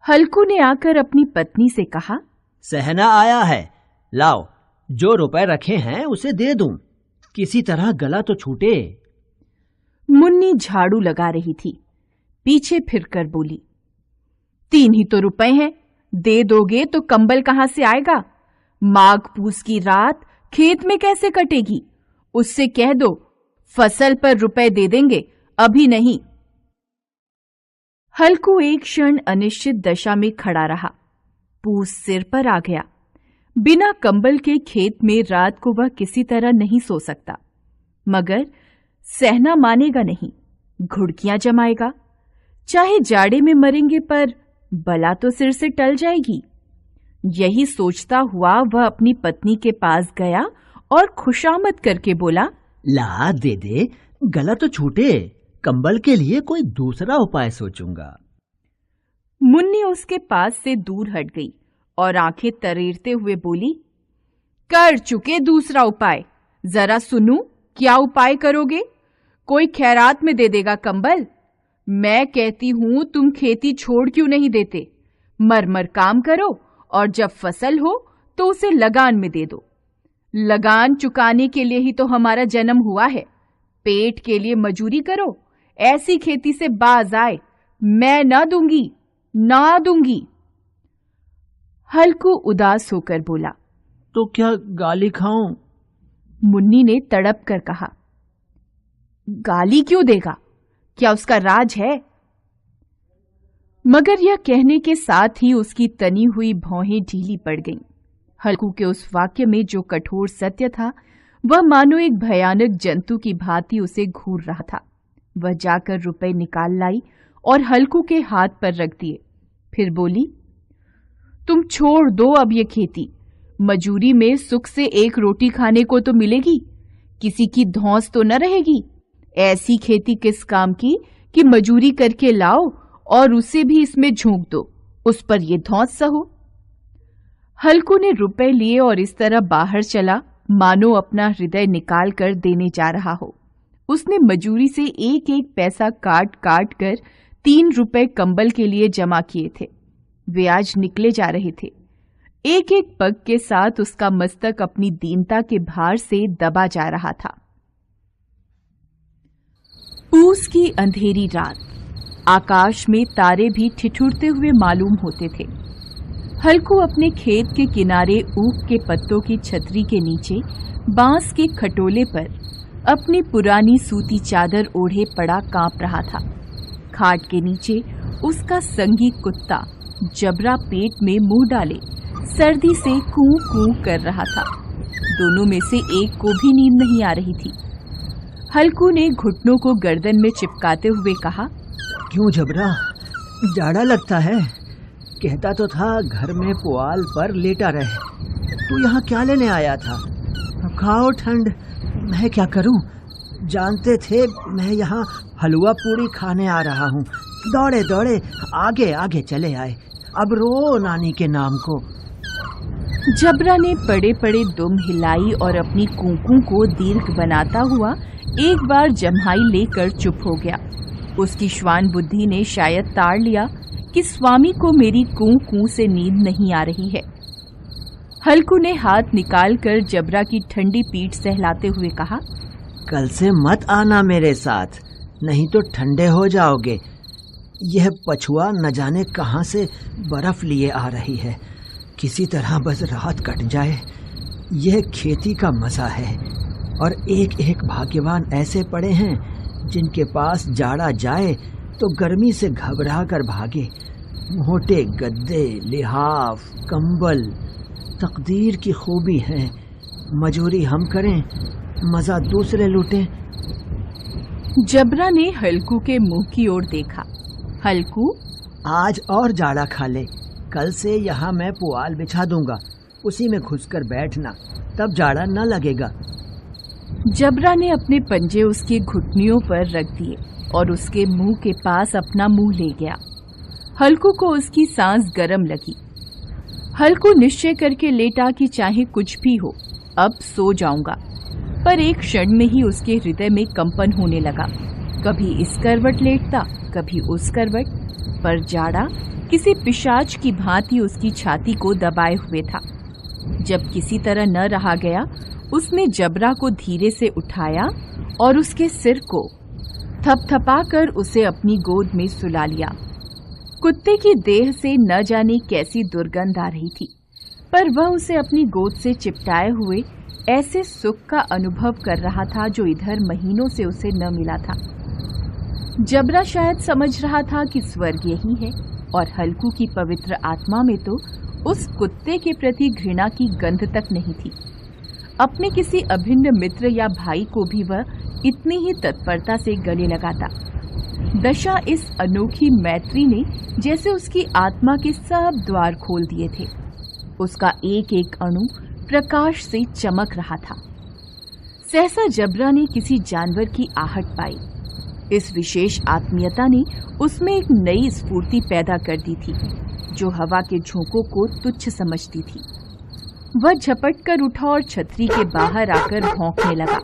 हल्कू ने आकर अपनी पत्नी से कहा, सहना आया है, लाओ जो रुपए रखे हैं उसे दे दूं, किसी तरह गला तो छूटे। मुन्नी झाड़ू लगा रही थी, पीछे फिरकर बोली, 3 ही तो रुपए हैं, दे दोगे तो कंबल कहां से आएगा? माघ पूस की रात खेत में कैसे कटेगी? उससे कह दो फसल पर रुपए दे देंगे, अभी नहीं। हल्कू एक क्षण अनिश्चित दशा में खड़ा रहा। पूस सिर पर आ गया। बिना कंबल के खेत में रात को वह किसी तरह नहीं सो सकता, मगर सहना मानेगा नहीं, घुड़कियां जमाएगा। चाहे जाड़े में मरेंगे पर बला तो सिर से टल जाएगी। यही सोचता हुआ वह अपनी पत्नी के पास गया और खुशामद करके बोला, ला दे दे, गला तो छूटे, कंबल के लिए कोई दूसरा उपाय सोचूंगा। मुन्नी उसके पास से दूर हट गई और आंखें तरेरते हुए बोली, कर चुके दूसरा उपाय, जरा सुनूं क्या उपाय करोगे? कोई खैरात में दे देगा कंबल? मैं कहती हूं तुम खेती छोड़ क्यों नहीं देते? मर काम करो और जब फसल हो तो उसे लगान में दे दो। लगान चुकाने के लिए ही तो हमारा जन्म हुआ है। पेट के लिए मजूरी करो, ऐसी खेती से बाज आए मैं ना दूंगी। हल्कू उदास होकर बोला, तो क्या गाली खाऊं? मुन्नी ने तड़प कर कहा, गाली क्यों देगा? क्या उसका राज है? मगर यह कहने के साथ ही उसकी तनी हुई भौहें ढीली पड़ गईं। हल्कू के उस वाक्य में जो कठोर सत्य था, वह मानो एक भयानक जंतु की भांति उसे घूर रहा था। वह जाकर रुपए निकाल लाई और हल्कू के हाथ पर रख दिए। फिर बोली, तुम छोड़ दो अब ये खेती। मजूरी में सुख से 1 रोटी खाने को तो मिलेगी, किसी की धौंस तो न रहेगी। ऐसी खेती किस काम की कि मजूरी करके लाओ और उसे भी इसमें झोंक दो, उस पर ये धौंस सहो। हल्कू ने रुपए लिए और इस तरह बाहर चला मानो अपना हृदय निकाल कर देने जा रहा हो। उसने मजूरी से 1-1 पैसा काट काट कर 3 रुपए कंबल के लिए जमा किए थे। वे आज निकले जा रहे थे। एक-एक पग के साथ उसका मस्तक अपनी दीनता के भार से दबा जा रहा था। पूस की अंधेरी रात, आकाश में तारे भी ठिठुरते हुए मालूम होते थे। हल्कू अपने खेत के किनारे ऊख के पत्तों की छतरी के नीचे बांस के खटोले पर अपनी पुरानी सूती चादर ओढ़े पड़ा कांप रहा था। खाट के नीचे उसका संगी कुत्ता जबरा पेट में मुंह डाले सर्दी से कूं कूं कर रहा था। दोनों में से एक को भी नींद नहीं आ रही थी। हल्कू ने घुटनों को गर्दन में चिपकाते हुए कहा, क्यों जबरा, जाड़ा लगता है? कहता तो था घर में पुआल पर लेटा रहे। तू यहाँ क्या लेने आया था? खाओ ठंड, मैं क्या करूं? जानते थे मैं यहाँ हलवा पूरी खाने आ रहा हूँ। दौड़े दौड़े आगे आगे चले आए, अब रो नानी के नाम को। जबरा ने पड़े पड़े दुम हिलाई और अपनी कूकू को दीर्घ बनाता हुआ एक बार जम्हाई लेकर चुप हो गया। उसकी श्वान बुद्धि ने शायद ताड़ लिया कि स्वामी को मेरी कूं कूं से नींद नहीं आ रही है। हल्कू ने हाथ निकालकर जबरा की ठंडी पीठ सहलाते हुए कहा, कल से मत आना मेरे साथ, नहीं तो ठंडे हो जाओगे। यह पछुआ न जाने कहां से बर्फ लिए आ रही है। किसी तरह बस रात कट जाए। यह खेती का मजा है और एक एक भाग्यवान ऐसे पड़े हैं जिनके पास जाड़ा जाए तो गर्मी से घबरा कर भागे। मोटे गद्दे, लिहाफ, कंबल तकदीर की खूबी है। मजूरी हम करें, मजा दूसरे लूटें। जबरा ने हल्कू के मुंह की ओर देखा। हल्कू, आज और जाड़ा खा ले। कल से यहाँ मैं पुआल बिछा दूंगा, उसी में घुसकर बैठना, तब जाड़ा न लगेगा। जबरा ने अपने पंजे उसके घुटनियों पर रख दिए और उसके मुंह के पास अपना मुंह ले गया। हल्कू को उसकी सांस गर्म लगी। हल्कू निश्चय करके लेटा कि चाहे कुछ भी हो, अब सो जाऊंगा। पर एक क्षण में ही उसके हृदय में कंपन होने लगा। कभी इस करवट लेटता, कभी उस करवट, पर जाड़ा किसी पिशाच की भांति उसकी छाती को दबाए हुए था। जब किसी तरह न रहा गया, उसने जबरा को धीरे से उठाया और उसके सिर को थपथपाकर उसे अपनी गोद में सुला लिया। कुत्ते की देह से न जाने कैसी दुर्गंध आ रही थी, पर वह उसे अपनी गोद से चिपटाए हुए ऐसे सुख का अनुभव कर रहा था जो इधर महीनों से उसे न मिला था। जबरा शायद समझ रहा था कि स्वर्ग यही है, और हल्कू की पवित्र आत्मा में तो उस कुत्ते के प्रति घृणा की गंध तक नहीं थी। अपने किसी अभिन्न मित्र या भाई को भी वह इतनी ही तत्परता से गले लगाता। दशा इस अनोखी मैत्री ने जैसे उसकी आत्मा के सब द्वार खोल दिए थे। उसका एक एक अणु प्रकाश से चमक रहा था। सहसा जबरा ने किसी जानवर की आहट पाई। इस विशेष आत्मीयता ने उसमें एक नई स्फूर्ति पैदा कर दी थी, जो हवा के झोंकों को तुच्छ समझती थी। वह झपट कर उठा और छतरी के बाहर आकर भौंकने लगा।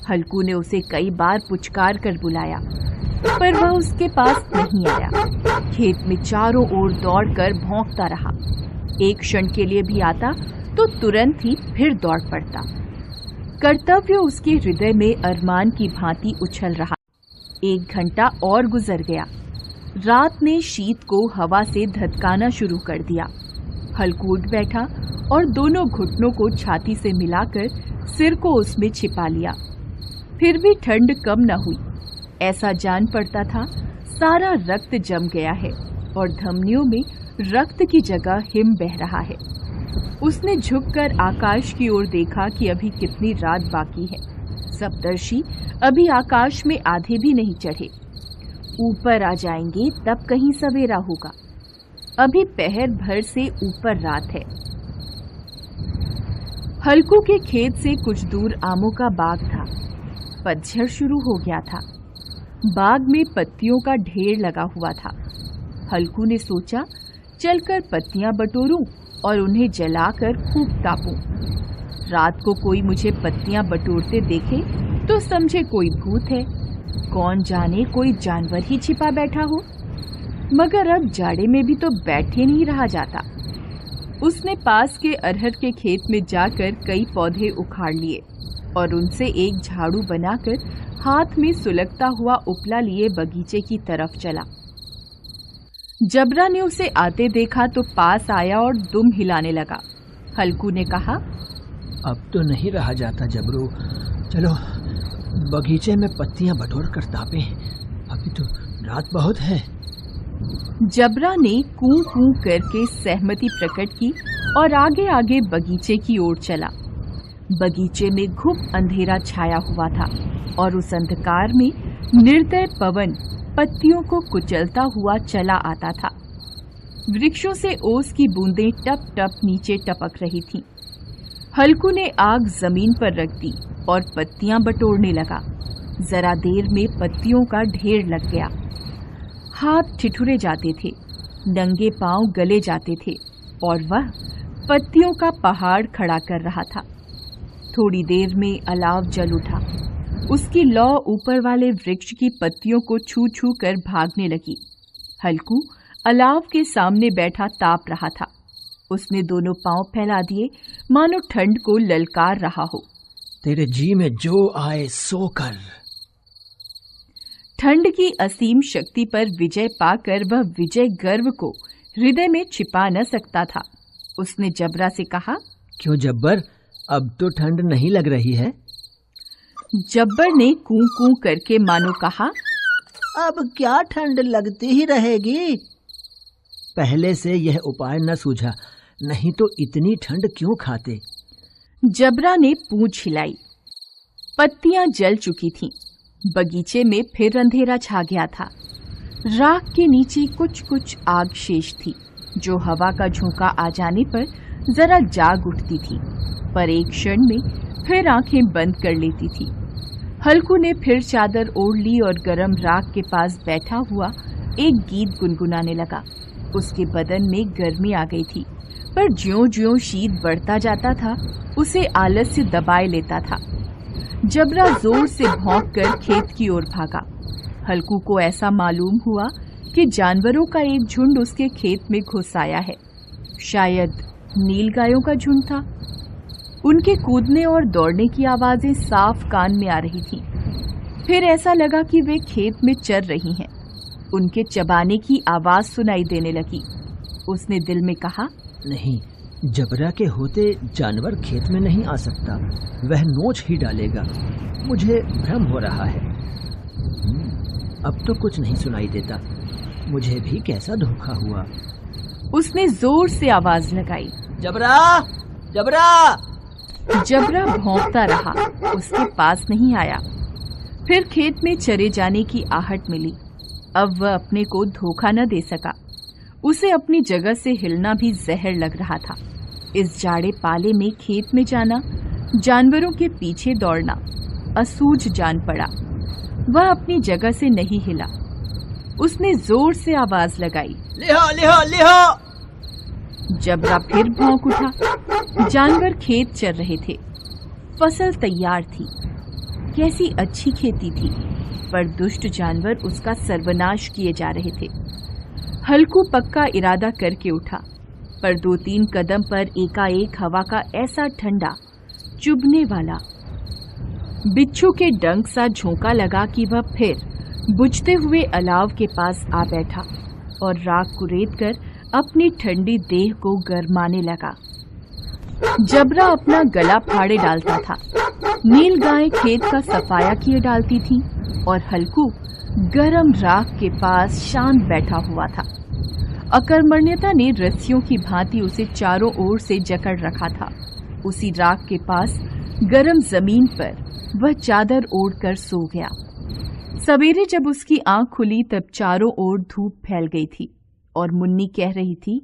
हल्कू ने उसे कई बार पुचकार कर बुलाया, पर वह उसके पास नहीं आया। खेत में चारों ओर दौड़कर भौंकता रहा। एक क्षण के लिए भी आता तो तुरंत ही फिर दौड़ पड़ता। कर्तव्य उसके हृदय में अरमान की भांति उछल रहा। 1 घंटा और गुजर गया। रात ने शीत को हवा से धधकाना शुरू कर दिया। हल्कू उठ बैठा और दोनों घुटनों को छाती से मिलाकर सिर को उसमें छिपा लिया। फिर भी ठंड कम न हुई। ऐसा जान पड़ता था सारा रक्त जम गया है और धमनियों में रक्त की जगह हिम बह रहा है। उसने झुककर आकाश की ओर देखा कि अभी कितनी रात बाकी है। सप्तर्षि अभी आकाश में आधे भी नहीं चढ़े। ऊपर आ जाएंगे तब कहीं सवेरा होगा। अभी पहर भर से ऊपर रात है। हल्कू के खेत से कुछ दूर आमों का बाग था। पतझड़ शुरू हो गया था। बाग में पत्तियों का ढेर लगा हुआ था। हल्कू ने सोचा चलकर पत्तियां बटोरूं और उन्हें जलाकर खूब तापूं। रात को कोई मुझे पत्तियां बटोरते देखे तो समझे कोई भूत है। कौन जाने कोई जानवर ही छिपा बैठा हो। मगर अब जाड़े में भी तो बैठे नहीं रहा जाता। उसने पास के अरहर के खेत में जाकर कई पौधे उखाड़ लिए और उनसे एक झाड़ू बनाकर हाथ में सुलगता हुआ उपला लिए बगीचे की तरफ चला। जबरा ने उसे आते देखा तो पास आया और दुम हिलाने लगा। हल्कू ने कहा, अब तो नहीं रहा जाता जबरू, चलो बगीचे में पत्तियां बटोर कर तापें। अभी तो रात बहुत है। जबरा ने कूं कूं करके सहमति प्रकट की और आगे आगे बगीचे की ओर चला। बगीचे में घुप अंधेरा छाया हुआ था और उस अंधकार में निर्दय पवन पत्तियों को कुचलता हुआ चला आता था। वृक्षों से ओस की बूंदें टप टप नीचे टपक रही थीं। हल्कू ने आग जमीन पर रख दी और पत्तियां बटोरने लगा। जरा देर में पत्तियों का ढेर लग गया। हाथ ठिठुरे जाते थे, नंगे पांव गले जाते थे और वह पत्तियों का पहाड़ खड़ा कर रहा था। थोड़ी देर में अलाव जल उठा। उसकी लौ ऊपर वाले वृक्ष की पत्तियों को छू छू कर भागने लगी। हल्कू अलाव के सामने बैठा ताप रहा था। उसने दोनों पांव फैला दिए मानो ठंड को ललकार रहा हो। तेरे जी में जो आए सो कर। ठंड की असीम शक्ति पर विजय पाकर वह विजय गर्व को हृदय में छिपा न सकता था। उसने जबरा से कहा, क्यों जब्बर, अब तो ठंड नहीं लग रही है? जब्बर ने कूं कूं करके मानो कहा, अब क्या ठंड लगती ही रहेगी। पहले से यह उपाय न सूझा, नहीं तो इतनी ठंड क्यों खाते। जबरा ने पूंछ हिलाई। पत्तियां जल चुकी थीं। बगीचे में फिर अंधेरा छा गया था। राख के नीचे कुछ कुछ आग शेष थी, जो हवा का झोंका आ जाने पर जरा जाग उठती थी, पर एक क्षण में फिर आंखें बंद कर लेती थी। हल्कू ने फिर चादर ओढ़ ली और गरम राख के पास बैठा हुआ एक गीत गुनगुनाने लगा। उसके बदन में गर्मी आ गई थी, पर ज्यों-ज्यों शीत बढ़ता जाता था उसे आलस्य दबाए लेता था। जबरा जोर से भौंककर खेत की ओर भागा। हल्कू को ऐसा मालूम हुआ कि जानवरों का एक झुंड उसके खेत में घुस आया है। शायद नीलगायों का झुंड था। उनके कूदने और दौड़ने की आवाजें साफ कान में आ रही थीं। फिर ऐसा लगा कि वे खेत में चर रही हैं। उनके चबाने की आवाज सुनाई देने लगी। उसने दिल में कहा, नहीं, जबरा के होते जानवर खेत में नहीं आ सकता। वह नोच ही डालेगा। मुझे भ्रम हो रहा है। अब तो कुछ नहीं सुनाई देता। मुझे भी कैसा धोखा हुआ। उसने जोर से आवाज लगाई, जबरा, जबरा। जबरा भौंकता रहा, उसके पास नहीं आया। फिर खेत में चरे जाने की आहट मिली। अब वह अपने को धोखा न दे सका। उसे अपनी जगह से हिलना भी जहर लग रहा था। इस जाड़े पाले में खेत में जाना, जानवरों के पीछे दौड़ना असूझ जान पड़ा। वह अपनी जगह से नहीं हिला। उसने जोर से आवाज लगाई, लिहो, लिहो, लिहो। जबरा फिर भौंक उठा। जानवर खेत चर रहे थे। फसल तैयार थी। कैसी अच्छी खेती थी, पर दुष्ट जानवर उसका सर्वनाश किए जा रहे थे। हल्कू पक्का इरादा करके उठा, पर 2-3 कदम पर एकाएक हवा का ऐसा ठंडा, चुभने वाला, बिच्छू के डंक सा झोंका लगा कि वह फिर बुझते हुए अलाव के पास आ बैठा और राख को रेत कर अपनी ठंडी देह को गरमाने लगा। जबरा अपना गला फाड़े डालता था। नीलगाय खेत का सफाया किए डालती थी और हल्कू गरम राख के पास शांत बैठा हुआ था। अकर्मण्यता ने रस्सियों की भांति उसे चारों ओर से जकड़ रखा था। उसी राख के पास गरम जमीन पर वह चादर ओढ़कर सो गया। सवेरे जब उसकी आंख खुली तब चारों ओर धूप फैल गई थी और मुन्नी कह रही थी,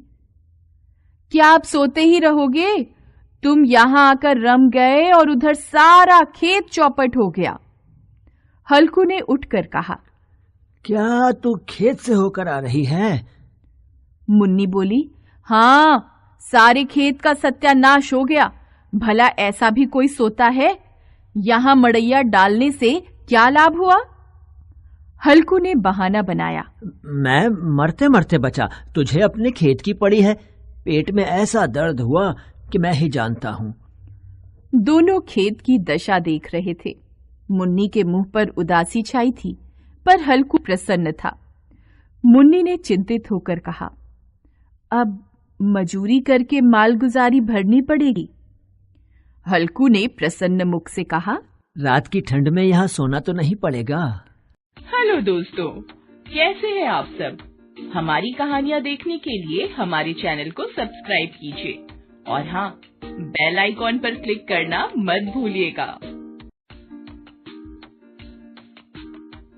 क्या आप सोते ही रहोगे? तुम यहां आकर रम गए और उधर सारा खेत चौपट हो गया। हल्कू ने उठकर कहा, क्या तू खेत से होकर आ रही है? मुन्नी बोली, हां, सारे खेत का सत्यानाश हो गया। भला ऐसा भी कोई सोता है? यहां मड़ैया डालने से क्या लाभ हुआ? हल्कू ने बहाना बनाया, मैं मरते मरते बचा। तुझे अपने खेत की पड़ी है। पेट में ऐसा दर्द हुआ कि मैं ही जानता हूं। दोनों खेत की दशा देख रहे थे। मुन्नी के मुंह पर उदासी छाई थी, पर हल्कू प्रसन्न था। मुन्नी ने चिंतित होकर कहा, अब मजूरी करके मालगुजारी भरनी पड़ेगी। हल्कू ने प्रसन्न मुख से कहा, रात की ठंड में यहाँ सोना तो नहीं पड़ेगा। हेलो दोस्तों, कैसे हैं आप सब? हमारी कहानियाँ देखने के लिए हमारे चैनल को सब्सक्राइब कीजिए और हाँ, बेल आइकॉन पर क्लिक करना मत भूलिएगा।